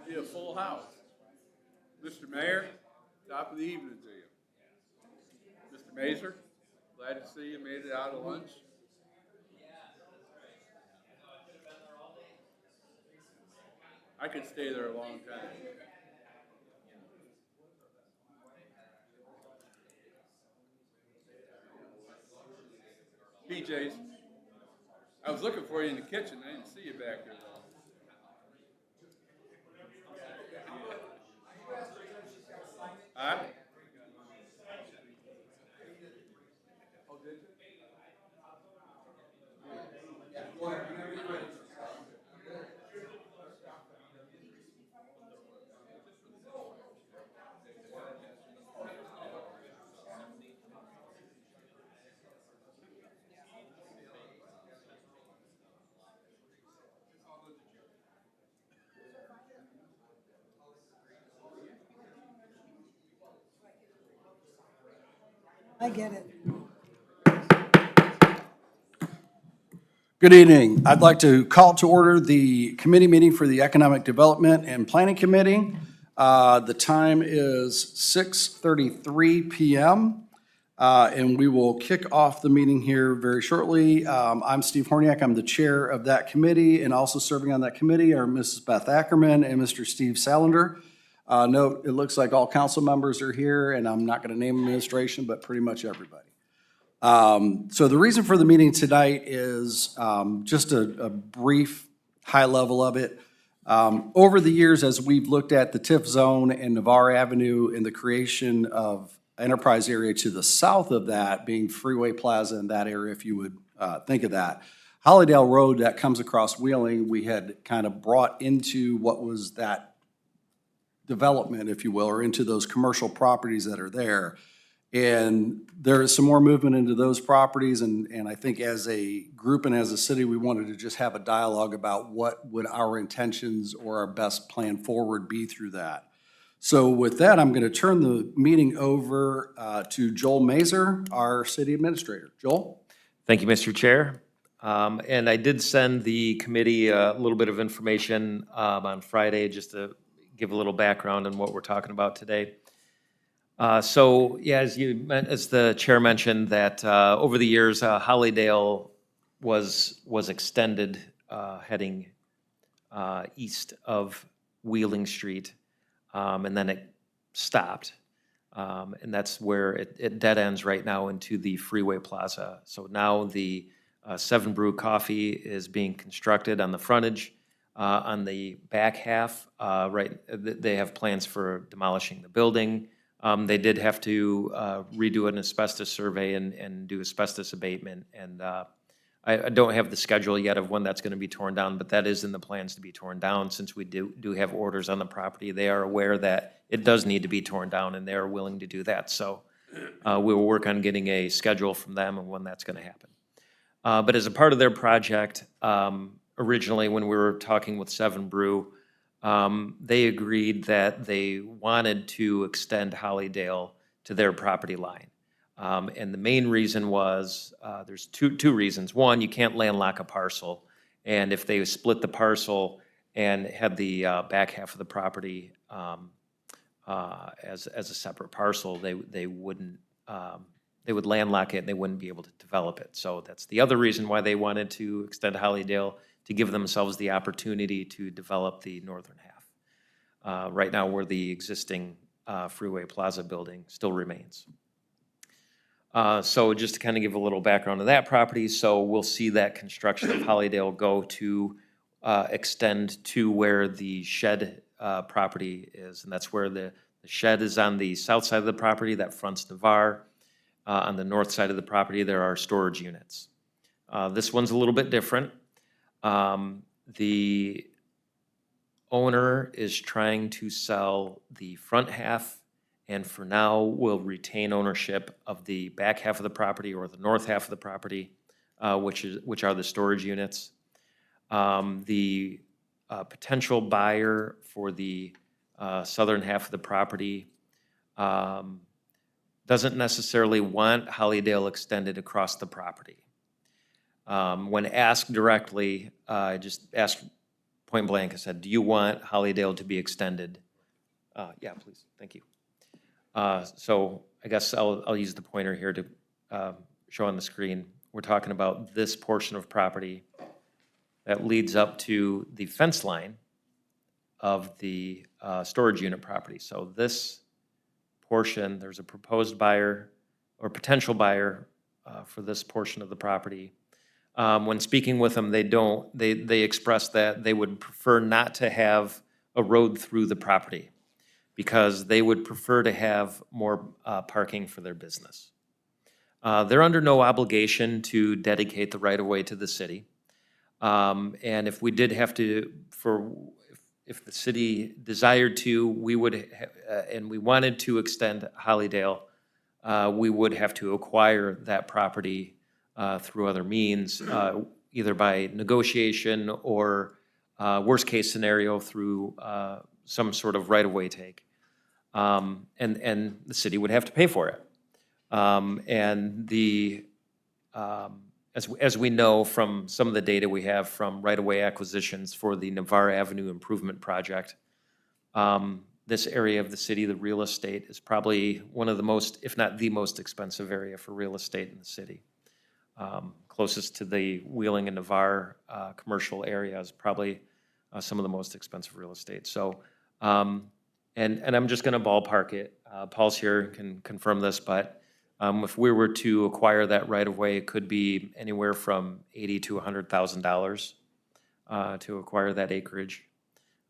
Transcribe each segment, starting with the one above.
Be a full house. Mr. Mayor, top of the evening to you. Mr. Mazer, glad to see you made it out of lunch. I could stay there a long time. PJs, I was looking for you in the kitchen. I didn't see you back there. Huh? Oh, did you? I get it. Good evening. I'd like to call to order the committee meeting for the Economic Development and Planning Committee. The time is 6:33 PM, and we will kick off the meeting here very shortly. I'm Steve Horniak. I'm the chair of that committee, and also serving on that committee are Mrs. Beth Ackerman and Mr. Steve Salander. Note, it looks like all council members are here, and I'm not going to name administration, but pretty much everybody. So the reason for the meeting tonight is just a brief high level of it. Over the years, as we've looked at the TIF zone and Navarre Avenue and the creation of enterprise area to the south of that, being Freeway Plaza in that area, if you would think of that. Hollydale Road that comes across Wheeling, we had kind of brought into what was that development, if you will, or into those commercial properties that are there. And there is some more movement into those properties, and I think as a group and as a city, we wanted to just have a dialogue about what would our intentions or our best plan forward be through that. So with that, I'm going to turn the meeting over to Joel Mazer, our city administrator. Joel? Thank you, Mr. Chair. And I did send the committee a little bit of information on Friday, just to give a little background on what we're talking about today. So, yeah, as the chair mentioned, that over the years, Hollydale was extended heading east of Wheeling Street, and then it stopped. And that's where it dead ends right now into the Freeway Plaza. So now the Seven Brew Coffee is being constructed on the frontage. On the back half, they have plans for demolishing the building. They did have to redo an asbestos survey and do asbestos abatement. And I don't have the schedule yet of when that's going to be torn down, but that is in the plans to be torn down. Since we do have orders on the property, they are aware that it does need to be torn down, and they are willing to do that. So we will work on getting a schedule from them and when that's going to happen. But as a part of their project, originally when we were talking with Seven Brew, they agreed that they wanted to extend Hollydale to their property line. And the main reason was, there's two reasons. One, you can't landlock a parcel. And if they split the parcel and had the back half of the property as a separate parcel, they wouldn't, they would landlock it and they wouldn't be able to develop it. So that's the other reason why they wanted to extend Hollydale, to give themselves the opportunity to develop the northern half. Right now, where the existing Freeway Plaza building still remains. So just to kind of give a little background on that property, so we'll see that construction of Hollydale go to extend to where the shed property is, and that's where the shed is on the south side of the property that fronts Navarre. On the north side of the property, there are storage units. This one's a little bit different. The owner is trying to sell the front half, and for now will retain ownership of the back half of the property, or the north half of the property, which are the storage units. The potential buyer for the southern half of the property doesn't necessarily want Hollydale extended across the property. When asked directly, I just asked point blank, I said, do you want Hollydale to be extended? Yeah, please, thank you. So I guess I'll use the pointer here to show on the screen. We're talking about this portion of property that leads up to the fence line of the storage unit property. So this portion, there's a proposed buyer or potential buyer for this portion of the property. When speaking with them, they express that they would prefer not to have a road through the property because they would prefer to have more parking for their business. They're under no obligation to dedicate the right-of-way to the city. And if we did have to, if the city desired to, we would, and we wanted to extend Hollydale, we would have to acquire that property through other means, either by negotiation or worst-case scenario through some sort of right-of-way take. And the city would have to pay for it. As we know from some of the data we have from right-of-way acquisitions for the Navarre Avenue Improvement Project, this area of the city, the real estate, is probably one of the most, if not the most expensive area for real estate in the city. Closest to the Wheeling and Navarre commercial area is probably some of the most expensive real estate. So, and I'm just going to ballpark it. Paul's here, can confirm this, but if we were to acquire that right of way, it could be anywhere from $80,000 to $100,000 to acquire that acreage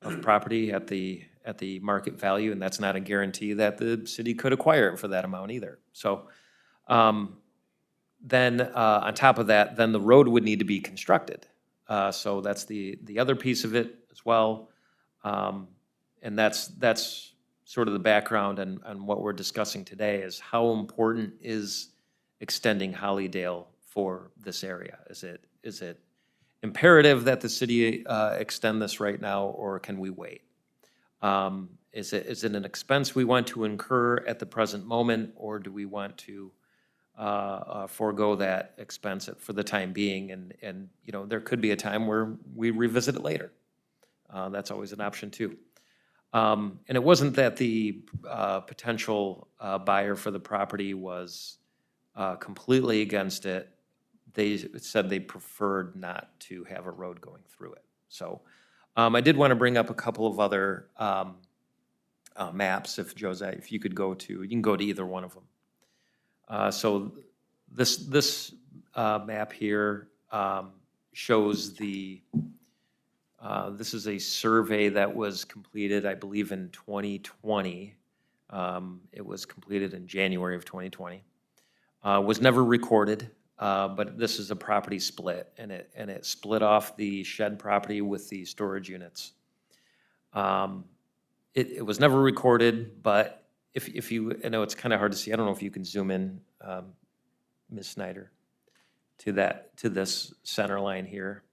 of property at the market value, and that's not a guarantee that the city could acquire it for that amount either. So then on top of that, then the road would need to be constructed. So that's the other piece of it as well. And that's sort of the background on what we're discussing today is how important is extending Hollydale for this area? Is it imperative that the city extend this right now, or can we wait? Is it an expense we want to incur at the present moment, or do we want to forego that expense for the time being? And you know, there could be a time where we revisit it later. That's always an option too. And it wasn't that the potential buyer for the property was completely against it. They said they preferred not to have a road going through it. So I did want to bring up a couple of other maps. If Josette, if you could go to, you can go to either one of them. So this map here shows this is a survey that was completed, I believe, in 2020. It was completed in January of 2020. Was never recorded, but this is a property split, and it split off the shed property with the storage units. It was never recorded, but if you, I know it's kind of hard to see. I don't know if you can zoom in, Ms. Snyder, to this center line here.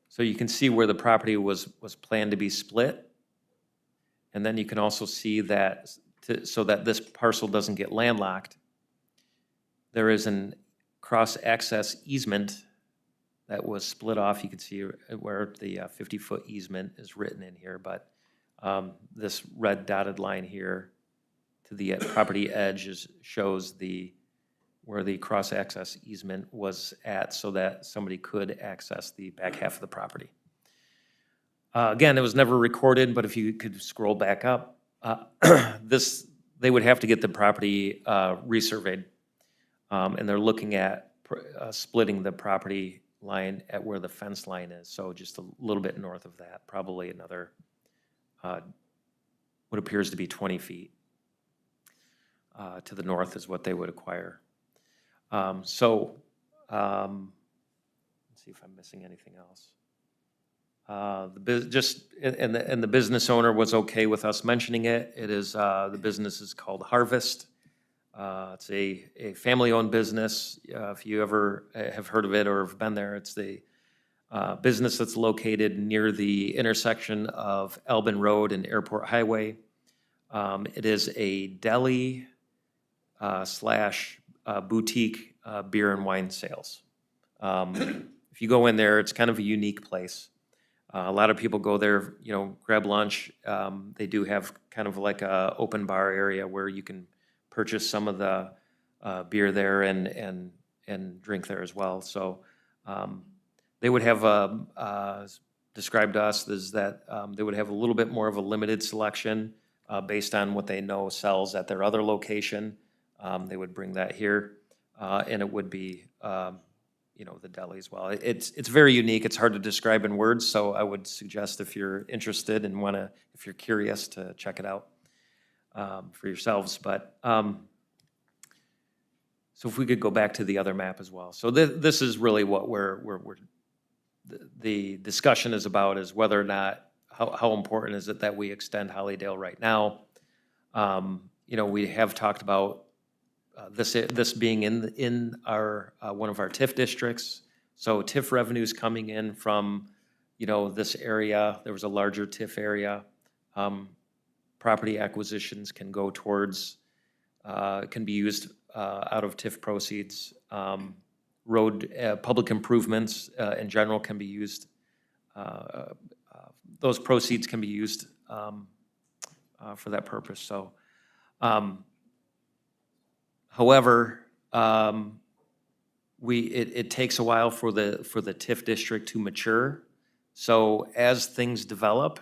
So you can see where the property was planned to be split. And then you can also see that, so that this parcel doesn't get landlocked, there is an cross-access easement that was split off. You can see where the 50-foot easement is written in here, but this red dotted line here to the property edge shows where the cross-access easement was at so that somebody could access the back half of the property. Again, it was never recorded, but if you could scroll back up, they would have to get the property resurveyed. And they're looking at splitting the property line at where the fence line is, so just a little bit north of that, probably another, what appears to be 20 feet to the north is what they would acquire. Let's see if I'm missing anything else. The business owner was okay with us mentioning it. It is the business is called Harvest. It's a family-owned business. If you ever have heard of it or have been there, it's the business that's located near the intersection of Albin Road and Airport Highway. It is a deli / boutique beer and wine sales. If if you go in there, it's kind of a unique place. A lot of people go there, grab lunch. They do have kind of like a open bar area where you can purchase some of the beer there and drink there as well. So they would have described to us is that they would have a little bit more of a limited selection based on what they know sells at their other location. They would bring that here, and it would be the deli as well. It's very unique. It's hard to describe in words, so I would suggest if you're interested and if you're curious, to check it out for yourselves. But so if we could go back to the other map as well. So this is really what the discussion is about, is whether or not, how important is it that we extend Hollydale right now? We have talked about this being in our one of our TIF districts. So TIF revenues coming in from this area. There was a larger TIF area. Property acquisitions can go towards can be used out of TIF proceeds. Road public improvements in general can be used. Those proceeds can be used for that purpose. So. However, it takes a while for the TIF district to mature. So as things develop,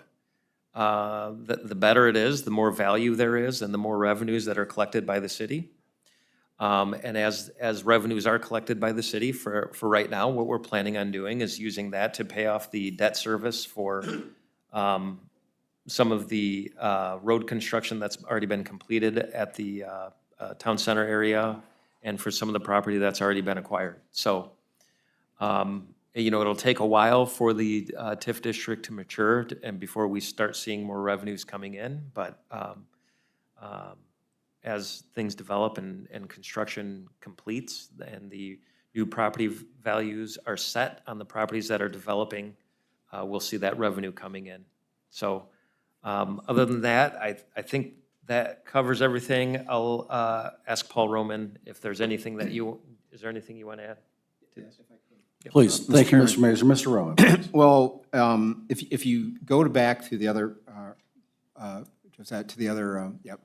the better it is, the more value there is, and the more revenues that are collected by the city. And as revenues are collected by the city, for right now, what we're planning on doing is using that to pay off the debt service for some of the road construction that's already been completed at the town center area, and for some of the property that's already been acquired. So, it'll take a while for the TIF district to mature and before we start seeing more revenues coming in. But as things develop and construction completes and the new property values are set on the properties that are developing, we'll see that revenue coming in. So other than that, I think that covers everything. I'll ask Paul Roman if there's anything is there anything you want to add? Please, thank you, Mr. Mazer. Mr. Rowan, please. Well, if you go back to the other, yep.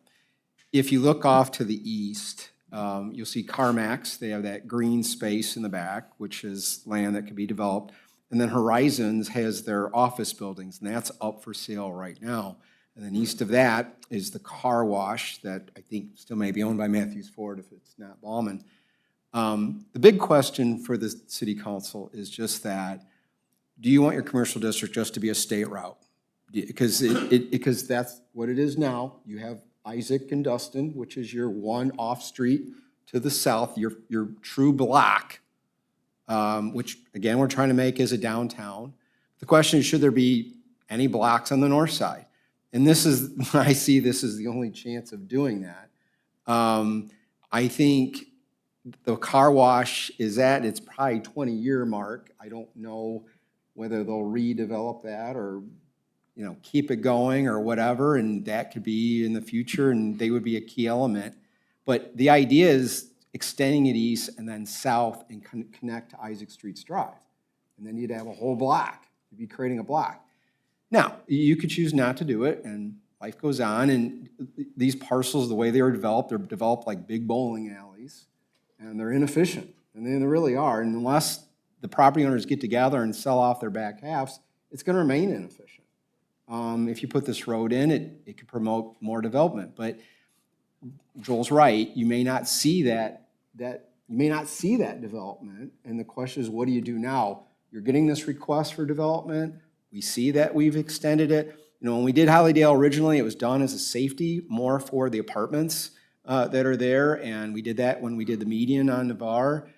If you look off to the east, you'll see CarMax. They have that green space in the back, which is land that can be developed. And then Horizons has their office buildings, and that's up for sale right now. And then east of that is the car wash that I think still may be owned by Matthews Ford if it's not Ballman. The big question for the city council is just that, do you want your commercial district just to be a state route? Because that's what it is now. You have Isaac and Dustin, which is your one off street to the south, your true block, which again, we're trying to make as a downtown. The question is, should there be any blocks on the north side? And this is, I see this is the only chance of doing that. I think the car wash is at its probably 20-year mark. I don't know whether they'll redevelop that or, keep it going or whatever, and that could be in the future, and they would be a key element. But the idea is extending it east and then south and connect to Isaac Streets Drive. And then you'd have a whole block. You'd be creating a block. Now, you could choose not to do it, and life goes on, and these parcels, the way they were developed, they're developed like big bowling alleys, and they're inefficient, and they really are. And unless the property owners get together and sell off their back halves, it's going to remain inefficient. If you put this road in, it could promote more development. But Joel's right. You may not see that development. And the question is, what do you do now? You're getting this request for development. We see that we've extended it. When we did Hollydale originally, it was done as a safety more for the apartments that are there. And we did that when we did the median on Navarre.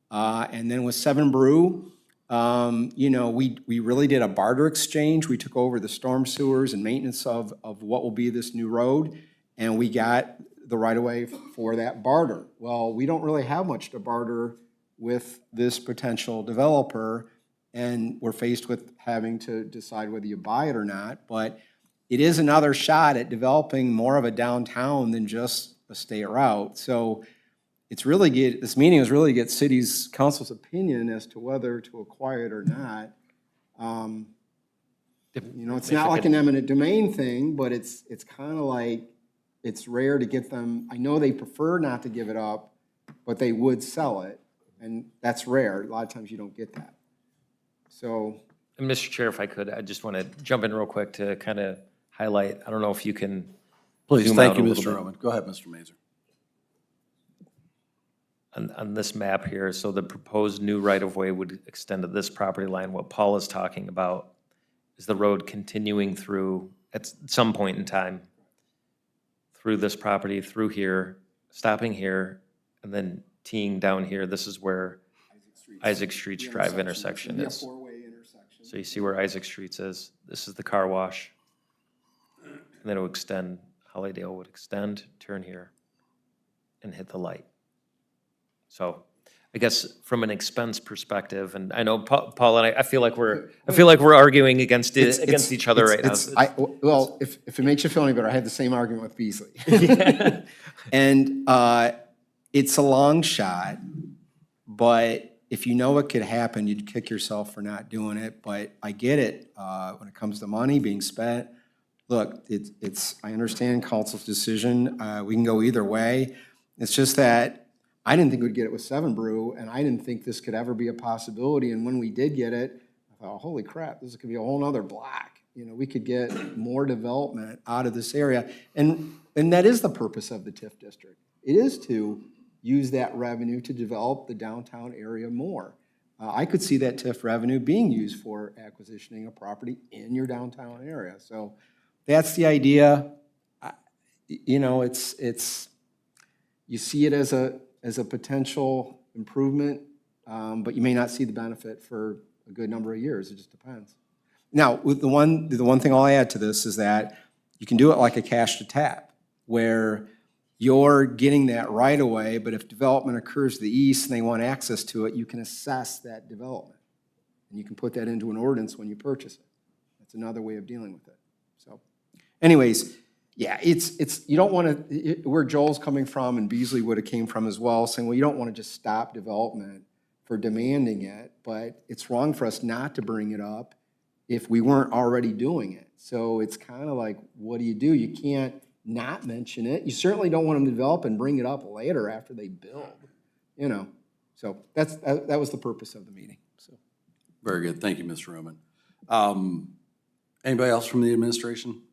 And then with Seven Brew, we really did a barter exchange. We took over the storm sewers and maintenance of what will be this new road, and we got the right-of-way for that barter. Well, we don't really have much to barter with this potential developer, and we're faced with having to decide whether you buy it or not, but it is another shot at developing more of a downtown than just a state route. So it's really this meeting is really to get city's council's opinion as to whether to acquire it or not. You know, it's not like an eminent domain thing, but it's kind of like, it's rare to get them, I know they prefer not to give it up, but they would sell it, and that's rare. A lot of times you don't get that. So, And Mr. Chair, if I could, I just want to jump in real quick to kind of highlight, I don't know if you can. Please, zoom thank out you, a little Mr. bit. Roman. Go ahead, Mr. Mazer. On this map here, so the proposed new right-of-way would extend to this property line. What Paul is talking about is the road continuing through, at some point in time, through this property, through here, stopping here, and then teeing down here. This is where Isaac Street's Drive intersection is. four-way intersection. So you see where Isaac Street's is. This is the car wash. And then it would extend, Hollydale would extend, turn here, and hit the light. So I guess from an expense perspective, and I know Paul and I feel like we're arguing against each other right now. Well, if it makes you feel any better, I had the same argument with Beasley. And it's a long shot, but if you know what could happen, you'd kick yourself for not doing it. But I get it when it comes to money being spent. Look, I understand council's decision. We can go either way. It's just that I didn't think we'd get it with Seven Brew, and I didn't think this could ever be a possibility. And when we did get it, I thought, holy crap, this could be a whole nother block. You know, we could get more development out of this area. And that is the purpose of the TIF district. It is to use that revenue to develop the downtown area more. I could see that TIF revenue being used for acquisitioning a property in your downtown area. So that's the idea. You know, you see it as a potential improvement, but you may not see the benefit for a good number of years. It just depends. Now, with the one thing I'll add to this is that you can do it like a cash to tap, where you're getting that right away, but if development occurs to the east and they want access to it, you can assess that development. And you can put that into an ordinance when you purchase it. That's another way of dealing with it. So anyways, yeah, it's you don't want to, where Joel's coming from and Beasley would have came from as well, saying, well, you don't want to just stop development for demanding it, but it's wrong for us not to bring it up if we weren't already doing it. So it's kind of like, what do? You can't not mention it. You certainly don't want them to develop and bring it up later after they build, you know. So that was the purpose of the meeting, so. Very good. Thank you, Mr. Roman. Anybody else from the administration?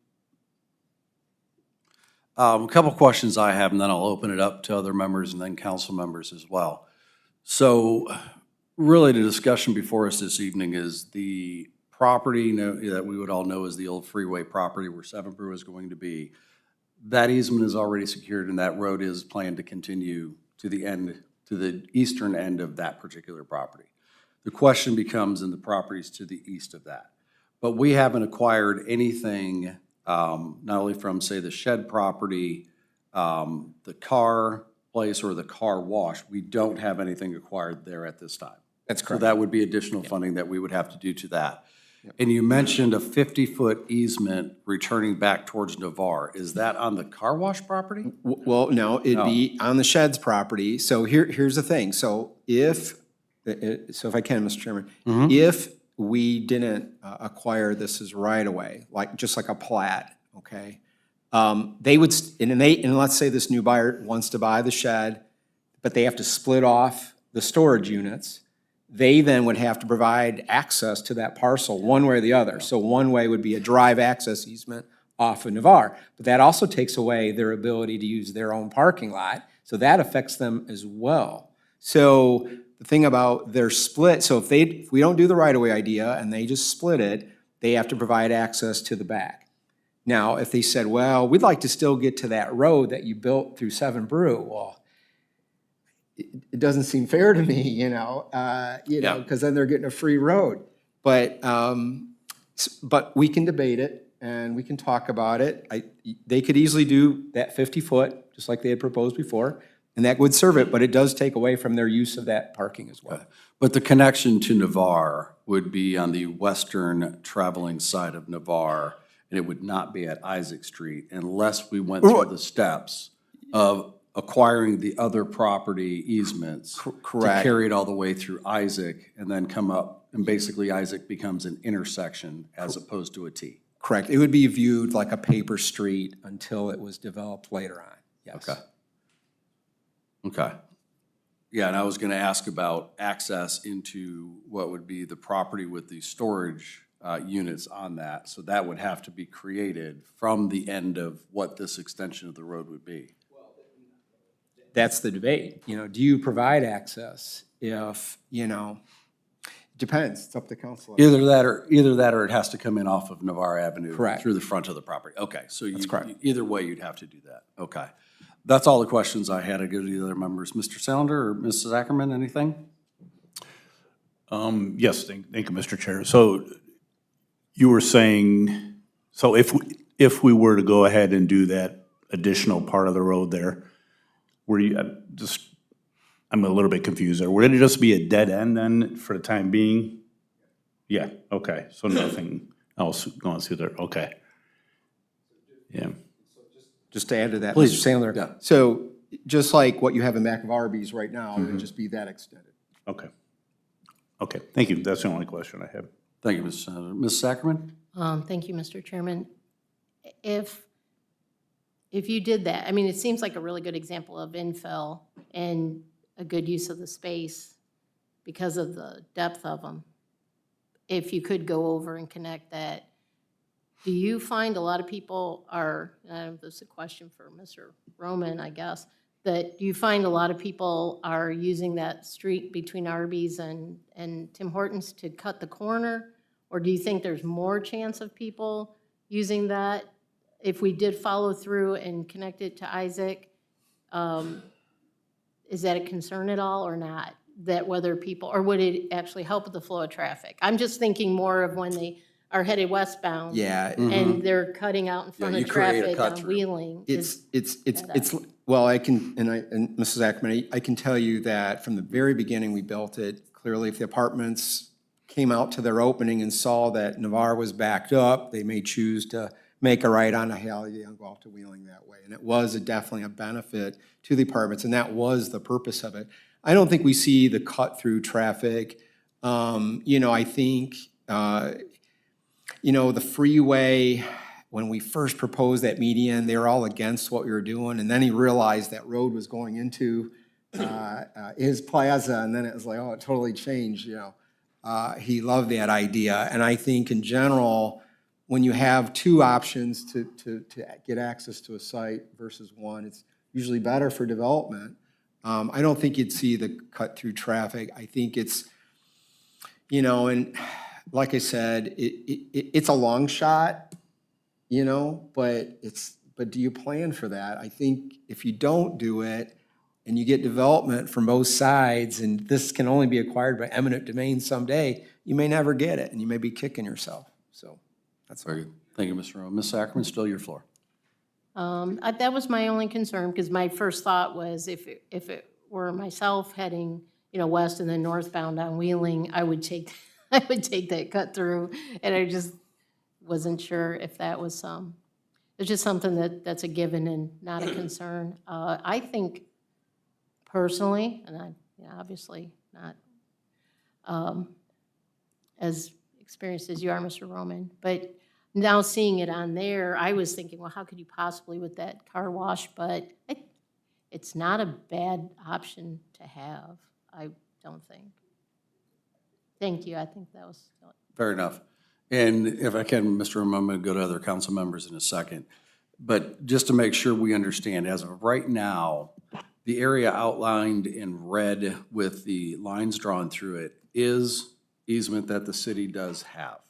A couple questions I have, and then I'll open it up to other members and then council members as well. So really the discussion before us this evening is the property that we would all know as the old freeway property where Seven Brew is going to be. That easement is already secured and that road is planned to continue to the eastern end of that particular property. The question becomes in the properties to the east of that. But we haven't acquired anything, not only from, say, the shed property, the car place, or the car wash. We don't have anything acquired there at this time. That's So correct. that would be additional funding that we would have to do to that. And you mentioned a 50-foot easement returning back towards Navarre. Is that on the car wash property? Well, no, it'd be on the shed's property. So here's the thing. So if I can, Mr. Chairman, if we didn't acquire this as right away, just like a plat, okay? They would, and let's say this new buyer wants to buy the shed, but they have to split off the storage units. They then would have to provide access to that parcel one way or the other. So one way would be a drive access easement off of Navarre. But that also takes away their ability to use their own parking lot. So that affects them as well. So the thing about their split, so if we don't do the right-of-way idea and they just split it, they have to provide access to the back. Now, if they said, well, we'd like to still get to that road that you built through Seven Brew, well, it doesn't seem fair to me, you know, because then they're getting a free road. But we can debate it and we can talk about it. They could easily do that 50-foot, just like they had proposed before, and that would serve it, but it does take away from their use of that parking as well. But the connection to Navarre would be on the western traveling side of Navarre, and it would not be at Isaac Street unless we went through the steps of acquiring the other property easements. correct. To carry it all the way through Isaac and then come up, and basically Isaac becomes an intersection as opposed to a T. Correct. It would be viewed like a paper street until it was developed later on, yes. Okay. Okay. Yeah, and I was gonna ask about access into what would be the property with the storage units on that. So that would have to be created from the end of what this extension of the road would be. That's the debate, you know, do you provide access if, you know, depends, it's up to council. Either that or it has to come in off of Navarre Avenue. Correct. Through the front of the property. Okay, so That's correct. either way, you'd have to do that. Okay. That's all the questions I had. I go to the other members. Mr. Salander or Mrs. Ackerman, anything? Yes, thank you, Mr. Chair. So you were saying, so if we were to go ahead and do that additional part of the road there, were you, I'm a little bit confused there. Would it just be a dead end then for the time being? Yeah, okay, so nothing else going through there, okay. Yeah, Just to add to that, Please. Mr. Sandler. Yeah. So just like what you have in back of Arby's right now, it would just be that extended. okay. Okay, thank you, that's the only question I have. Thank you, Mrs. Senator. Mrs. Ackerman? Thank you, Mr. Chairman. If you did that, I mean, it seems like a really good example of infill and a good use of the space because of the depth of them. If you could go over and connect that, do you find a lot of people are, this is a question for Mr. Roman, I guess, that do you find a lot of people are using that street between Arby's and Tim Hortons to cut the corner? Or do you think there's more chance of people using that if we did follow through and connect it to Isaac? Is that a concern at all or not? That whether people, or would it actually help with the flow of traffic? I'm just thinking more of when they are headed westbound. Yeah, And they're cutting out in front you of create a traffic cut on through. Wheeling. It's, well, I can, and Mrs. Ackerman, I can tell you that from the very beginning we built it, clearly if the apartments came out to their opening and saw that Navarre was backed up, they may choose to make a right on a Halliday and go out to Wheeling that way. And it was definitely a benefit to the apartments, and that was the purpose of it. I don't think we see the cut-through traffic. You know, I think, you know, the freeway, when we first proposed that median, they were all against what we were doing, and then he realized that road was going into his plaza, and then it was like, oh, it totally changed, you know. He loved that idea, and I think in general, when you have two options to get access to a site versus one, it's usually better for development. I don't think you'd see the cut-through traffic. I think it's, you know, and like I said, it's a long shot, you know, but do you plan for that? I think if you don't do it and you get development from both sides, and this can only be acquired by eminent domain someday, you may never get it, and you may be kicking yourself, so. That's Very good. Thank you, Mr. Rowe. Ms. Ackerman, still your floor. That was my only concern, because my first thought was if it were myself heading, you know, west and then northbound on Wheeling, I would take that cut through, and I just wasn't sure if that was it's just something that's a given and not a concern. I think personally, and obviously not as experienced as you are, Mr. Roman, but now seeing it on there, I was thinking, well, how could you possibly with that car wash? But it's not a bad option to have, I don't think. Thank you, I think that was. Fair enough. And if I can, Mr. Rowe, I'm going to go to other council members in a second. But just to make sure we understand, as of right now, the area outlined in red with the lines drawn through it is easement that the city does have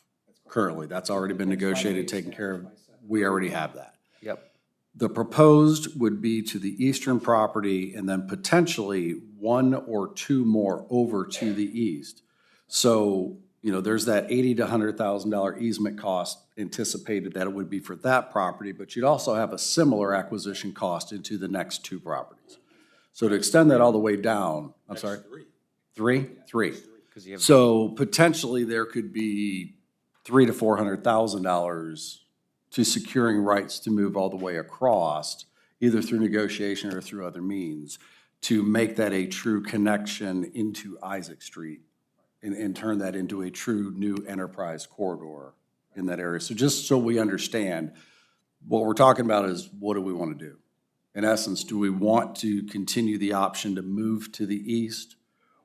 currently. That's already been negotiated, taken care of. We already have that. Yep. The proposed would be to the eastern property and then potentially one or two more over to the east. So, you know, there's that $80,000 to $100,000 easement cost anticipated that it would be for that property, but you'd also have a similar acquisition cost into the next two properties. So to extend that all the way down, I'm sorry? Three? Three. So potentially there could be $300,000 to $400,000 to securing rights to move all the way across either through negotiation or through other means, to make that a true connection into Isaac Street and turn that into a true new enterprise corridor in that area. So just so we understand, what we're talking about is, what do we want to do? In essence, do we want to continue the option to move to the east?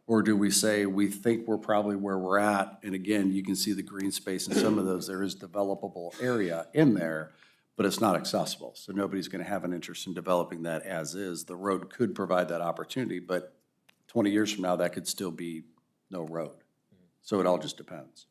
Or do we say, we think we're probably where we're at? And again, you can see the green space in some of those. There is developable area in there, but it's not accessible. So nobody's going to have an interest in developing that as is. The road could provide that opportunity, but 20 years from now, that could still be no road. So it all just depends.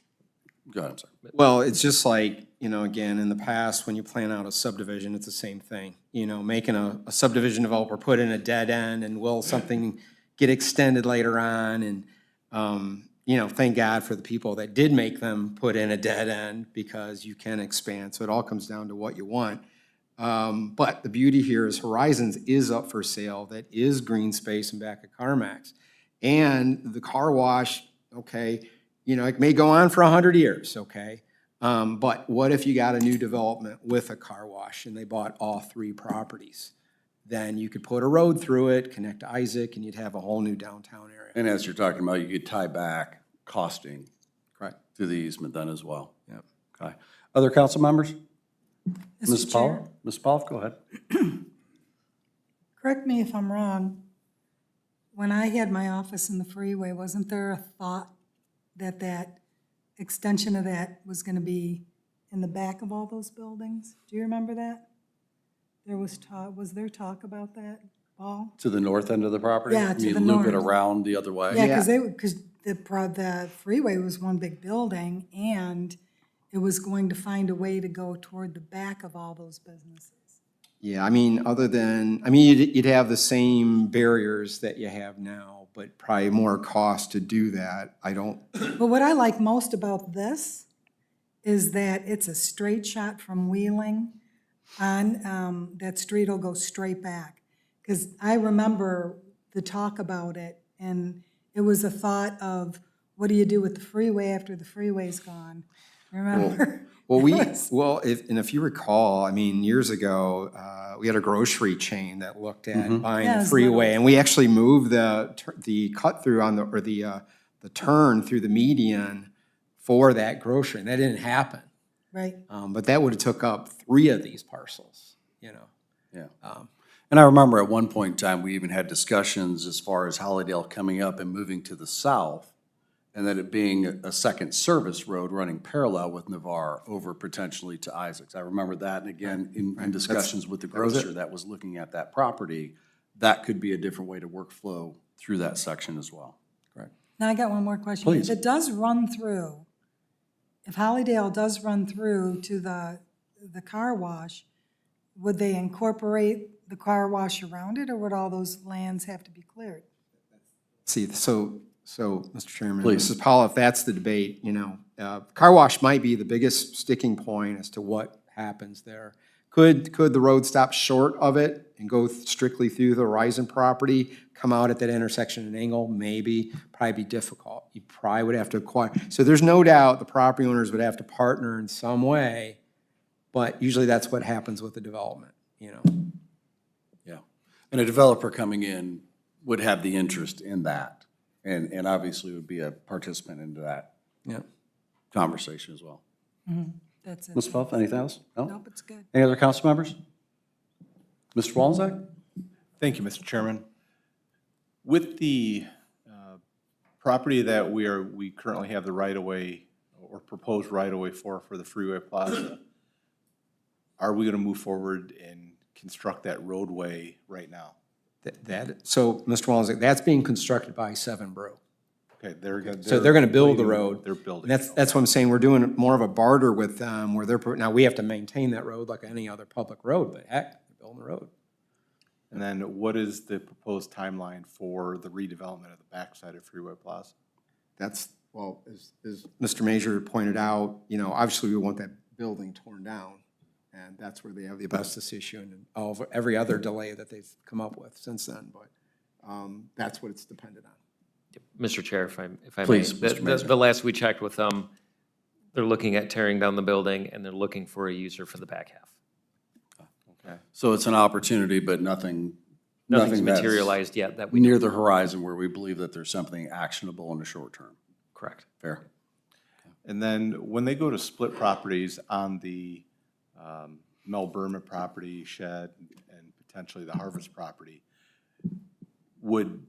Go ahead, I'm sorry. Well, it's just like, again, in the past, when you plan out a subdivision, it's the same thing. Making a subdivision developer put in a dead end, and will something get extended later on? And, thank God for the people that did make them put in a dead end, because you can expand. So it all comes down to what you want. But the beauty here is Horizons is up for sale. That is green space in back of CarMax. And the car wash, okay, it may go on for 100 years, okay? But what if you got a new development with a car wash and they bought all 3 properties? Then you could put a road through it, connect to Isaac, and you'd have a whole new downtown area. And as you're talking about, you could tie back costing Correct. to the easement then as well. Yep. Okay. Other council members? Ms. Mr. Paul? Chair, Ms. Paul, go ahead. correct me if I'm wrong. When I had my office in the freeway, wasn't there a thought that that extension of that was going to be in the back of all those buildings? Do you remember that? There was talk, was there talk about that, Paul? To the north end of the property? Yeah, to You the mean loop it north. around the other way? Yeah, because the freeway was one big building, and it was going to find a way to go toward the back of all those businesses. Yeah, you'd have the same barriers that you have now, but probably more cost to do that. But what I like most about this is that it's a straight shot from Wheeling on, that street will go straight back. Because I remember the talk about it, and it was a thought of, what do you do with the freeway after the freeway's gone? Remember? If you recall, years ago, we had a grocery chain that looked at buying Yeah, it the was freeway, little. and we actually moved the cut through on the turn through the median for that grocery, and that didn't happen. Right. But that would have took up 3 of these parcels, Yeah. And I remember at one point in time, we even had discussions as far as Hollydale coming up and moving to the south, and that it being a second service road running parallel with Navarre over potentially to Isaacs. I remember that, and again, in discussions with the grocer that was looking at that property, that could be a different way to workflow through that section as well. Now I got one more question. Please. If it does run through, if Hollydale does run through to the car wash, would they incorporate the car wash around it, or would all those lands have to be cleared? See, so, Mr. Chairman, Please. Mrs. Powell, if that's the debate, car wash might be the biggest sticking point as to what happens there. Could the road stop short of it and go strictly through the Horizon property, come out at that intersection at an angle? Maybe, probably be difficult. You probably would have to acquire, so there's no doubt the property owners would have to partner in some way, but usually that's what happens with the development, Yeah. And a developer coming in would have the interest in that, and obviously would be a participant into that Yeah. conversation as well. That's it. Ms. Puff, anything else? No? Nope, it's good. Any other council members? Mr. Walzak? Thank you, Mr. Chairman. With the property that we currently have the right-of-way or proposed right-of-way for the Freeway Plaza, are we going to move forward and construct that roadway right now? So, Mr. Wallen, that's being constructed by Seven Brew. Okay, they're going to. So they're gonna build the road. They're building. And that's what I'm saying, we're doing more of a barter with them, where now we have to maintain that road like any other public road, but heck, they're building the road. And then what is the proposed timeline for the redevelopment of the backside of Freeway Plaza? That's, well, as Mr. Major pointed out, obviously we want that building torn down, and that's where they have the asbestos issue and every other delay that they've come up with since then, but that's what it's dependent on. Mr. Chair, if I may. Please, Mr. Mazur. The last we checked with them, they're looking at tearing down the building, and they're looking for a user for the back half. So it's an opportunity, but nothing Nothing's that's materialized yet that we, near the horizon where we believe that there's something actionable in the short term. correct. Fair. And then when they go to split properties on the Mel Berman property, Shed, and potentially the Harvest property, would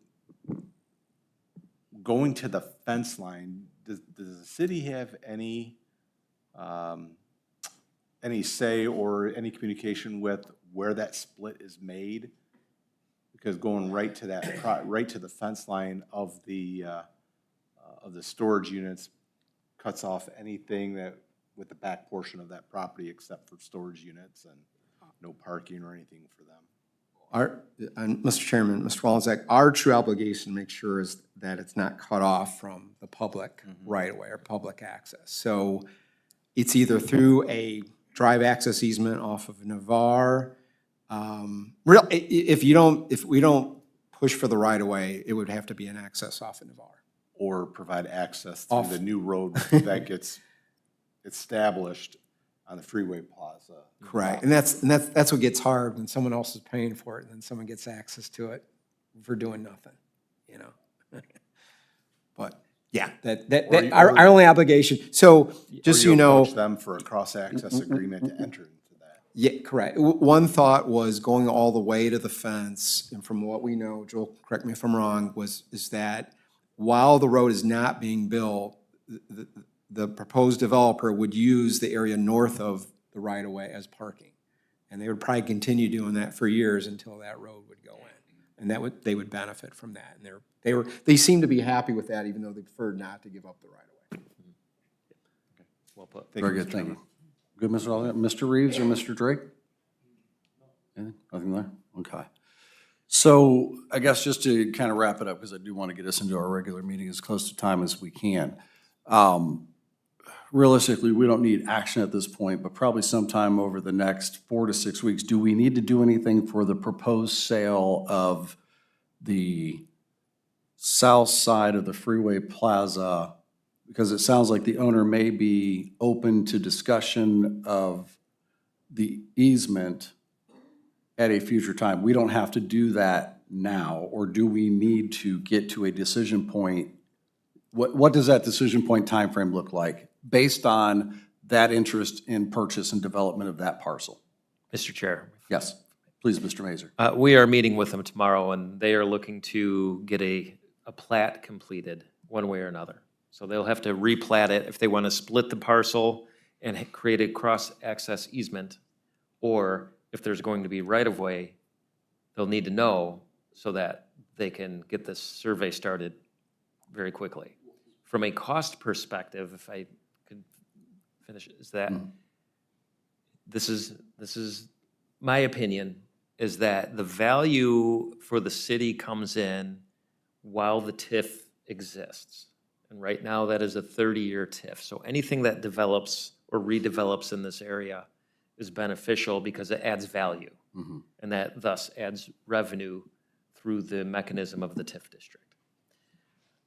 going to the fence line, does the city have any say or any communication with where that split is made? Because going right to that, right to the fence line of the storage units cuts off anything that, with the back portion of that property except for storage units and no parking or anything for them. And Mr. Chairman, Mr. Walzak, our true obligation to make sure is that it's not cut off from the public right away or public access. So it's either through a drive access easement off of Navarre. If we don't push for the right of way, it would have to be an access off of Navarre. Or provide access through the new road that gets established on the freeway plaza. Correct, and that's what gets hard when someone else is paying for it, and then someone gets access to it for doing nothing, you know? But, yeah, our only obligation, so, just so you know. Approach them for a cross-access agreement to enter into that. Yeah, correct. One thought was going all the way to the fence, and from what we know, Joel, correct me if I'm wrong, is that while the road is not being built, the proposed developer would use the area north of the right-of-way as parking. And they would probably continue doing that for years until that road would go in. And they would benefit from that. And they seem to be happy with that, even though they preferred not to give up the right-of-way. Well put. Very good, thank you. Good, Mr. Olliott. Mr. Reeves or Mr. Drake? Anything? Nothing there? Okay. So I guess just to kind of wrap it up, because I do want to get us into our regular meeting as close to time as we can. Realistically, we don't need action at this point, but probably sometime over the next 4 to 6 weeks, do we need to do anything for the proposed sale of the south side of the Freeway Plaza? Because it sounds like the owner may be open to discussion of the easement at a future time. We don't have to do that now, or do we need to get to a decision point? What does that decision point timeframe look like based on that interest in purchase and development of that parcel? Mr. Chair, Yes, please, Mr. Mazur. we are meeting with them tomorrow, and they are looking to get a plat completed one way or another. So they'll have to replat it if they want to split the parcel and create a cross-access easement, or if there's going to be right-of-way, they'll need to know so that they can get this survey started very quickly. From a cost perspective, if I could finish, is that this is my opinion, is that the value for the city comes in while the TIF exists. And right now, that is a 30-year TIF. So anything that develops or redevelops in this area is beneficial because it adds value. And that thus adds revenue through the mechanism of the TIF district.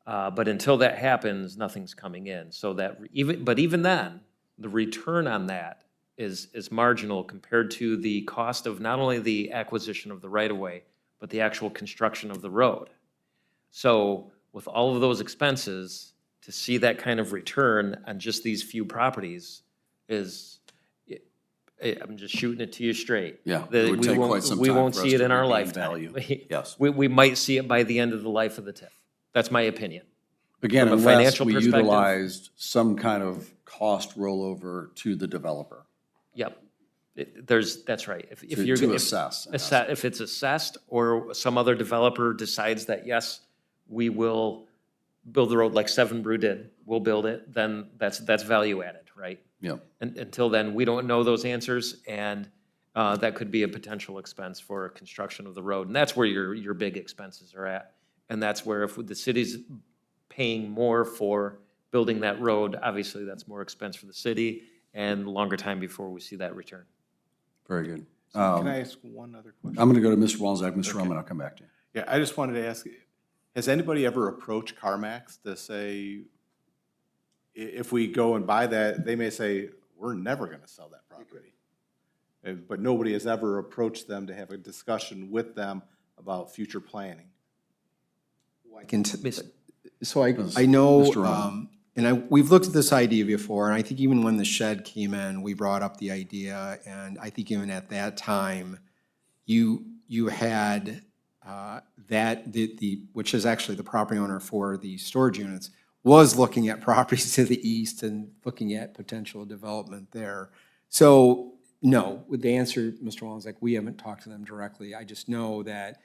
But until that happens, nothing's coming in. So that even then, the return on that is marginal compared to the cost of not only the acquisition of the right-of-way, but the actual construction of the road. So with all of those expenses, to see that kind of return on just these few properties I'm just shooting it to you straight. Yeah, it would take quite some We time won't for us see it to in our regain lifetime. value. Yes. We might see it by the end of the life of the TIF. That's my opinion. Again, From a unless financial we perspective. utilized some kind of cost rollover to the developer. Yep. That's right. If To- you're to if- assess, in if it's assessed or some other developer decides that, yes, we will build the road like Seven Brew did, we'll build it, then that's value added, right? Yeah. And until then, we don't know those answers, and that could be a potential expense for construction of the road. And that's where your big expenses are at. And that's where if the city's paying more for building that road, obviously that's more expense for the city and longer time before we see that return. Very good. Can I ask one other question? I'm going to go to Mr. Walzak, Mr. Roman, I'll come back to you. Yeah, I just wanted to ask, has anybody ever approached CarMax to say, if we go and buy that, they may say, we're never going to sell that property. But nobody has ever approached them to have a discussion with them about future planning. I can, Miss- so I know, Mr. Rowan. we've looked at this idea before, and I think even when the shed came in, we brought up the idea, and I think even at that time, you had which is actually the property owner for the storage units, was looking at properties to the east and looking at potential development there. So, no, with the answer, Mr. Wallen's like, we haven't talked to them directly. I just know that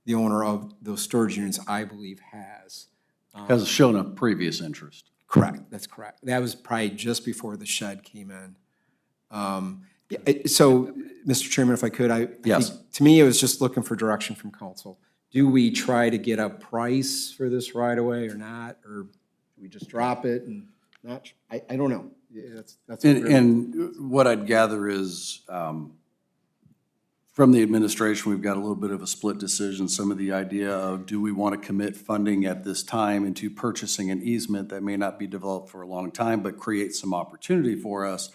the owner of those storage units, I believe, has. Has shown a previous interest. Correct, that's correct. That was probably just before the shed came in. So, Mr. Chairman, if I could, I Yes. think, to me, it was just looking for direction from council. Do we try to get a price for this right away or not? Or do we just drop it and not, I don't know. Yeah, that's. And what I'd gather is, from the administration, we've got a little bit of a split decision. Some of the idea of, do we want to commit funding at this time into purchasing an easement that may not be developed for a long time, but create some opportunity for us,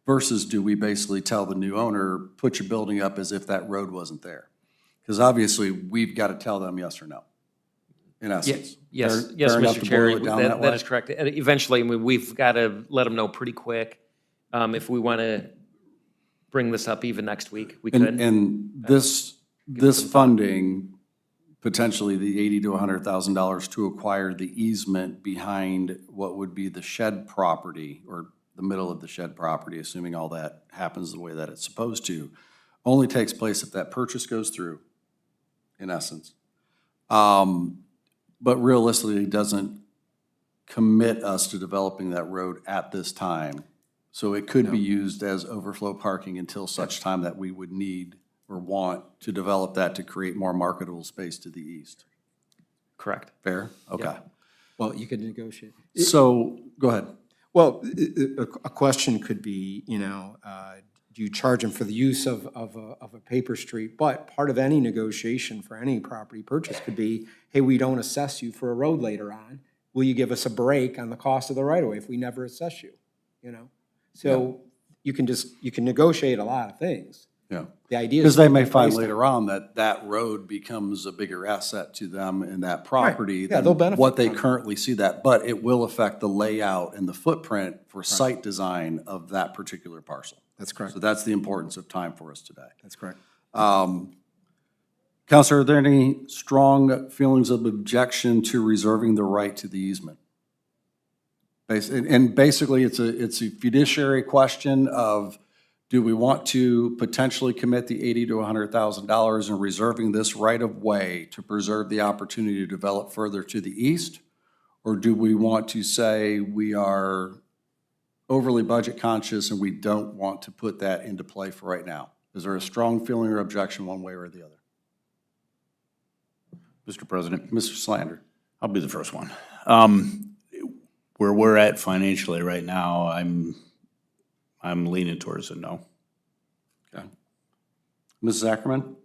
versus do we basically tell the new owner, put your building up as if that road wasn't there? Because obviously, we've got to tell them yes or no, in essence. Yes, Fair- yes, fair enough Mr. to Chair, boil it down that way? is correct. And eventually, I mean, we've got to let them know pretty quick. If we want to bring this up even next week, we could. And this funding, potentially the $80,000 to $100,000 to acquire the easement behind what would be the shed property, or the middle of the shed property, assuming all that happens the way that it's supposed to, only takes place if that purchase goes through, in essence. But realistically, doesn't commit us to developing that road at this time. So it could be used as overflow parking until such time that we would need or want to develop that to create more marketable space to the east. Correct. Fair? Okay. Well, you could negotiate. So, go ahead. Well, a question could be, do you charge them for the use of a paper street? But part of any negotiation for any property purchase could be, hey, we don't assess you for a road later on. Will you give us a break on the cost of the right-of-way if we never assess you? So you can negotiate a lot of things. Yeah. The idea is. Because they may to find price later on that that road becomes a bigger asset to them in that property Yeah, than they'll benefit what they from it. currently see that, but it will affect the layout and the footprint for site design of that particular parcel. That's correct. So that's the importance of time for us today. That's correct. Counselor, are there any strong feelings of objection to reserving the right to the easement? And basically, it's a fiduciary question of, do we want to potentially commit the $80,000 to $100,000 in reserving this right-of-way to preserve the opportunity to develop further to the east? Or do we want to say we are overly budget conscious and we don't want to put that into play for right now? Is there a strong feeling or objection one way or the other? Mr. President, Mr. Slander? I'll be the first one. Where we're at financially right now, I'm leaning towards a no. Okay. Mrs. Ackerman?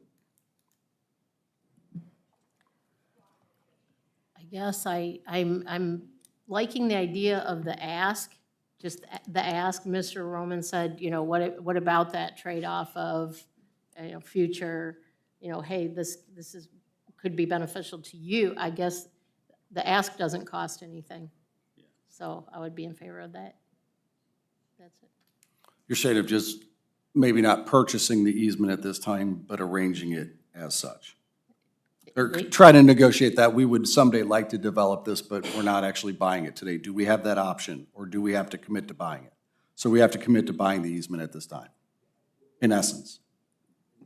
I guess I'm liking the idea of the ask, just the ask. Mr. Roman said, what about that trade-off of, future, hey, this could be beneficial to you. I guess the ask doesn't cost anything. So I would be in favor of that. That's it. Your shade of just maybe not purchasing the easement at this time, but arranging it as such. Or try to negotiate that. We would someday like to develop this, but we're not actually buying it today. Do we have that option, or do we have to commit to buying it? So we have to commit to buying the easement at this time, in essence.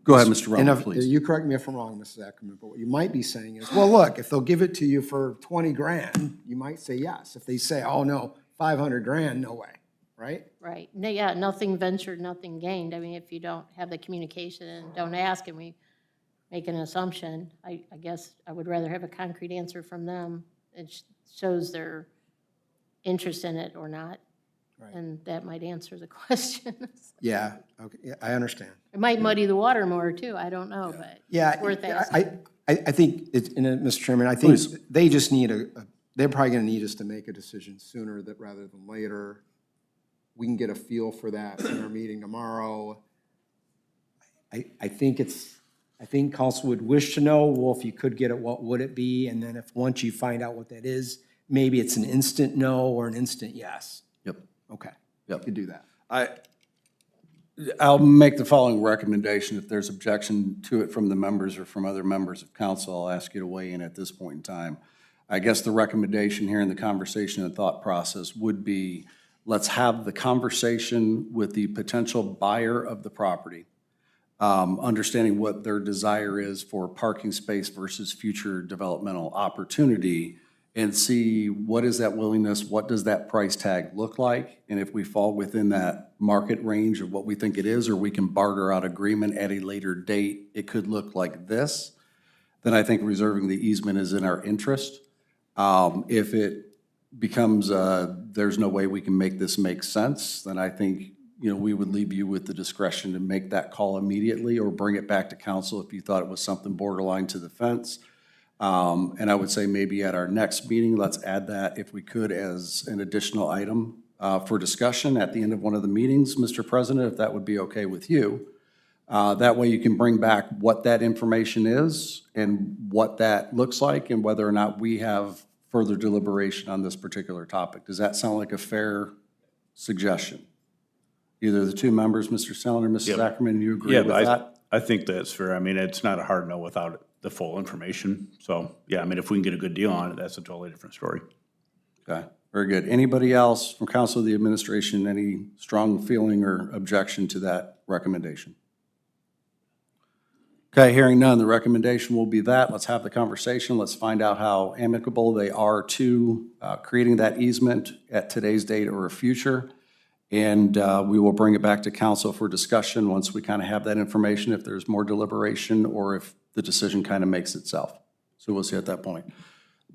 Go ahead, Mr. And Roman, please. you correct me if I'm wrong, Mrs. Ackerman, but what you might be saying is, well, look, if they'll give it to you for 20 grand, you might say yes. If they say, oh, no, 500 grand, no way, right? Right. No, yeah, nothing ventured, nothing gained. I mean, if you don't have the communication and don't ask and we make an assumption, I guess I would rather have a concrete answer from them. It shows their interest in it or not. Right. And that might answer the question. Yeah, okay, yeah, I understand. It might muddy the water more too, I don't know, but Yeah, it's worth asking. I think, Mr. Chairman, I think Please. they just need they're probably gonna need us to make a decision sooner rather than later. We can get a feel for that in our meeting tomorrow. I think I think council would wish to know, well, if you could get it, what would it be? And then if, once you find out what that is, maybe it's an instant no or an instant yes. Yep. Okay. Yep. Could do that. I'll make the following recommendation. If there's objection to it from the members or from other members of council, I'll ask you to weigh in at this point in time. I guess the recommendation here in the conversation and thought process would be, let's have the conversation with the potential buyer of the property, understanding what their desire is for parking space versus future developmental opportunity, and see what is that willingness, what does that price tag look like? And if we fall within that market range of what we think it is, or we can barter out agreement at a later date, it could look like this, then I think reserving the easement is in our interest. If it becomes, there's no way we can make this make sense, then I think, we would leave you with the discretion to make that call immediately or bring it back to council if you thought it was something borderline to the fence. And I would say maybe at our next meeting, let's add that if we could as an additional item for discussion at the end of one of the meetings, Mr. President, if that would be okay with you. That way you can bring back what that information is and what that looks like and whether or not we have further deliberation on this particular topic. Does that sound like a fair suggestion? Either the two members, Mr. Sellner, Mrs. Yep. Ackerman, you agree Yeah, with but that? I think that's fair. I mean, it's not a hard no without the full information. So, yeah, I mean, if we can get a good deal on it, that's a totally different story. Okay, very good. Anybody else from council or the administration, any strong feeling or objection to that recommendation? Okay, hearing none, the recommendation will be that. Let's have the conversation. Let's find out how amicable they are to creating that easement at today's date or a future. And we will bring it back to council for discussion once we kind of have that information, if there's more deliberation or if the decision kind of makes itself. So we'll see at that point.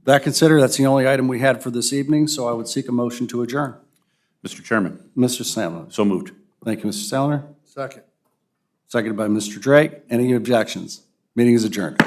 That considered, that's the only item we had for this evening, so I would seek a motion to adjourn. Mr. Chairman, Mr. Sandler. so moved. Thank you, Mr. Sellner. Second. Seconded by Mr. Drake. Any objections? Meeting is adjourned.